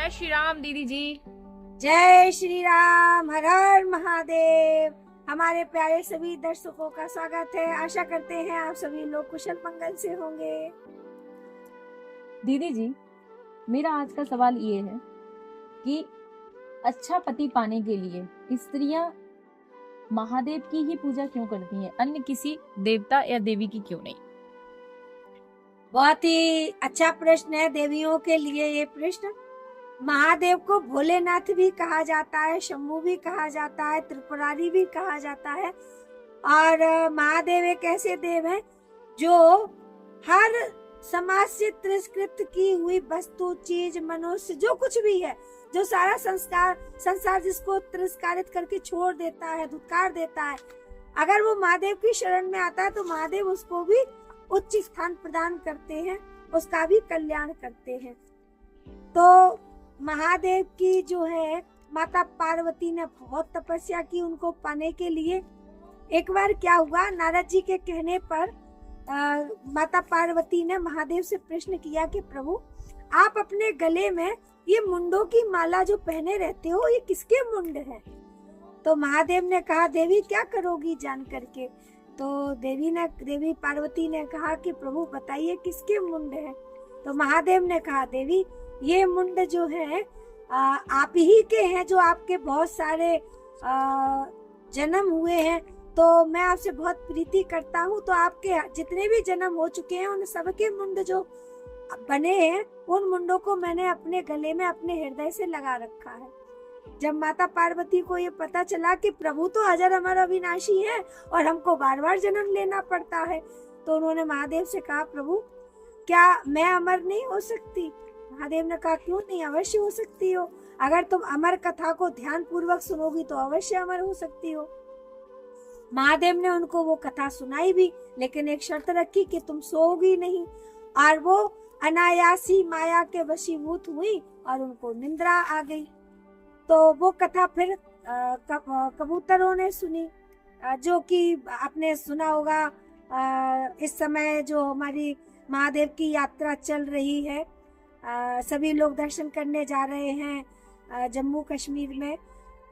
जय श्री राम दीदी जी। जय श्री राम। हर हर महादेव। हमारे प्यारे सभी दर्शकों का स्वागत है। आशा करते हैं आप सभी लोग कुशल मंगल से होंगे। दीदी जी, मेरा आज का सवाल ये है कि अच्छा पति पाने के लिए स्त्रियां महादेव की ही पूजा क्यों करती हैं, अन्य किसी देवता या देवी की क्यों नहीं? बहुत ही अच्छा प्रश्न है देवियों के लिए ये प्रश्न। महादेव को भोलेनाथ भी कहा जाता है, शंभू भी कहा जाता है, त्रिपुरारी भी कहा जाता है। और महादेव एक ऐसे देव हैं जो हर समाज से तिरस्कृत की हुई वस्तु, चीज, मनुष्य, जो कुछ भी है, जो सारा संसार जिसको तिरस्कारित करके छोड़ देता है, धुतकार देता है, अगर वो महादेव की शरण में आता है तो महादेव उसको भी उच्च स्थान प्रदान करते हैं, उसका भी कल्याण करते हैं। तो महादेव की जो है माता पार्वती ने बहुत तपस्या की उनको पाने के लिए। एक बार क्या हुआ, नारद जी के कहने पर माता पार्वती ने महादेव से प्रश्न किया कि प्रभु, आप अपने गले में ये मुंडों की माला जो पहने रहते हो, ये किसके मुंड है? तो महादेव ने कहा, देवी क्या करोगी जान करके? तो देवी पार्वती ने कहा कि प्रभु बताइए किसके मुंड है? तो महादेव ने कहा, देवी ये मुंड जो है आप ही के हैं, जो आपके बहुत सारे जन्म हुए हैं, तो मैं आपसे बहुत प्रीति करता हूँ। तो आपके जितने भी जन्म हो चुके हैं उन सबके मुंड जो बने हैं, उन मुंडों को मैंने अपने गले में, अपने हृदय से लगा रखा है। जब माता पार्वती को ये पता चला कि प्रभु तो अजर अमर अविनाशी है और हमको बार बार जन्म लेना पड़ता है, तो उन्होंने महादेव से कहा, प्रभु क्या मैं अमर नहीं हो सकती? महादेव ने कहा, क्यों नहीं, अवश्य हो सकती हो। अगर तुम अमर कथा को ध्यान पूर्वक सुनोगी तो अवश्य अमर हो सकती हो। महादेव ने उनको वो कथा सुनाई भी, लेकिन एक शर्त रखी कि तुम सोओगी नहीं। और वो अनायासी माया के वशीभूत हुई और उनको निंद्रा आ गई। तो वो कथा फिर कबूतरों ने सुनी, जो कि आपने सुना होगा। इस समय जो हमारी महादेव की यात्रा चल रही है, सभी लोग दर्शन करने जा रहे हैं जम्मू कश्मीर में,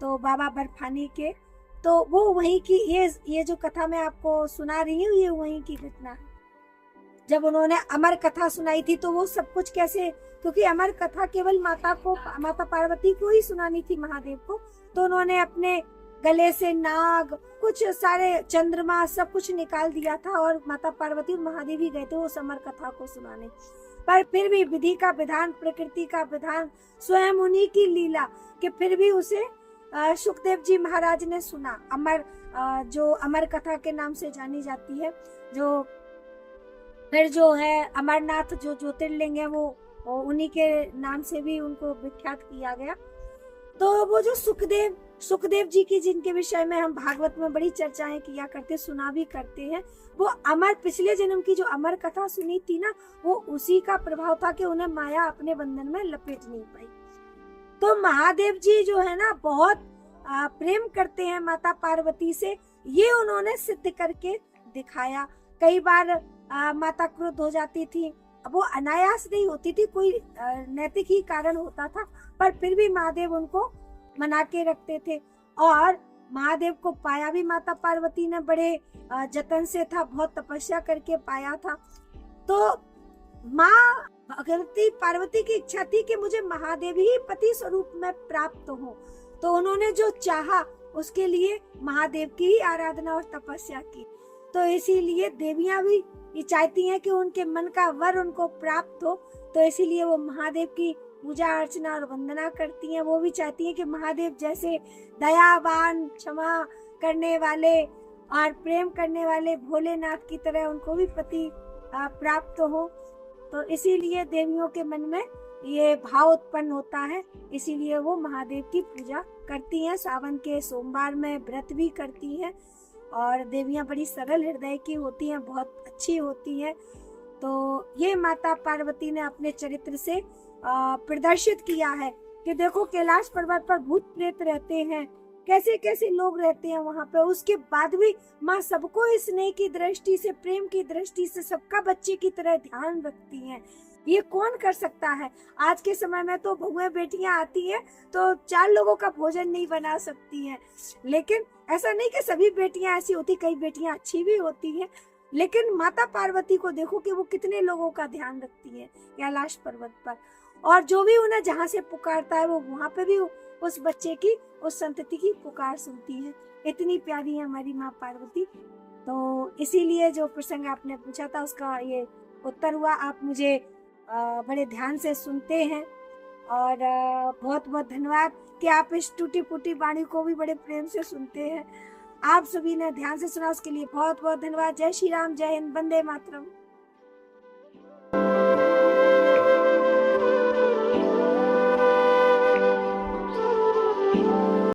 तो बाबा बर्फानी के, तो वो वहीं की ये जो कथा मैं आपको सुना रही हूँ, ये वहीं की घटना है। जब उन्होंने अमर कथा सुनाई थी तो वो सब कुछ कैसे, क्योंकि अमर कथा केवल माता पार्वती को ही सुनानी थी महादेव को, तो उन्होंने अपने गले से नाग, कुछ सारे चंद्रमा, सब कुछ निकाल दिया था और माता पार्वती और महादेव ही गए थे वो अमर कथा को सुनाने। पर फिर भी विधि का विधान, प्रकृति का विधान, स्वयं उन्हीं की लीला कि फिर भी उसे सुखदेव जी महाराज ने सुना। जो अमर कथा के नाम से जानी जाती है, जो फिर जो है अमरनाथ जो ज्योतिर्लिंग है वो उन्हीं के नाम से भी उनको विख्यात किया गया। तो वो जो सुखदेव जी की, जिनके विषय में हम भागवत में बड़ी चर्चाएं किया करते, सुना भी करते हैं, वो पिछले जन्म की जो अमर कथा सुनी थी ना, वो उसी का प्रभाव था कि उन्हें माया अपने बंधन में लपेट नहीं पाई। तो महादेव जी जो है ना बहुत प्रेम करते हैं माता पार्वती से, ये उन्होंने सिद्ध करके दिखाया। कई बार माता क्रोध हो जाती थी, वो अनायास नहीं होती थी, कोई नैतिक ही कारण होता था, पर फिर भी महादेव उनको मना के रखते थे। और महादेव को पाया भी माता पार्वती ने बड़े जतन से था, बहुत तपस्या करके पाया था। तो माँ भगवती पार्वती की इच्छा थी कि मुझे महादेव ही पति स्वरूप में प्राप्त हो, तो उन्होंने जो चाहा उसके लिए महादेव की ही आराधना और तपस्या की। तो इसीलिए देवियां भी ये चाहती हैं कि उनके मन का वर उनको प्राप्त हो, तो इसीलिए वो महादेव की पूजा अर्चना और वंदना करती हैं। वो भी चाहती हैं कि महादेव जैसे दयावान, क्षमा करने वाले और प्रेम करने वाले भोलेनाथ की तरह उनको भी पति प्राप्त हो। तो इसीलिए देवियों के मन में ये भाव उत्पन्न होता है, इसीलिए वो महादेव की पूजा करती हैं। सावन के सोमवार में व्रत भी करती हैं और देवियां बड़ी सरल हृदय की होती हैं, बहुत अच्छी होती हैं। तो ये माता पार्वती ने अपने चरित्र से प्रदर्शित किया है कि देखो कैलाश पर्वत पर भूत प्रेत रहते हैं, कैसे कैसे लोग रहते हैं वहां पे। उसके बाद भी माँ सबको स्नेह की दृष्टि से, प्रेम की दृष्टि से सबका बच्चे की तरह ध्यान रखती हैं। ये कौन कर सकता है? आज के समय में तो बहुएं बेटियां आती हैं तो 4 लोगों का भोजन नहीं बना सकती हैं। लेकिन ऐसा नहीं कि सभी बेटियां ऐसी होती, कई बेटियां अच्छी भी होती हैं। लेकिन माता पार्वती को देखो कि वो कितने लोगों का ध्यान रखती है कैलाश पर्वत पर, और जो भी उन्हें जहाँ से पुकारता है वो वहां पे भी उस बच्चे की, उस संतति की पुकार सुनती है। इतनी प्यारी है हमारी माँ पार्वती। तो इसीलिए जो प्रसंग आपने पूछा था उसका ये उत्तर हुआ। आप मुझे बड़े ध्यान से सुनते हैं, और बहुत बहुत धन्यवाद कि आप इस टूटी फूटी वाणी को भी बड़े प्रेम से सुनते हैं। आप सभी ने ध्यान से सुना, उसके लिए बहुत बहुत धन्यवाद। जय श्री राम, जय हिंद, वंदे मातरम।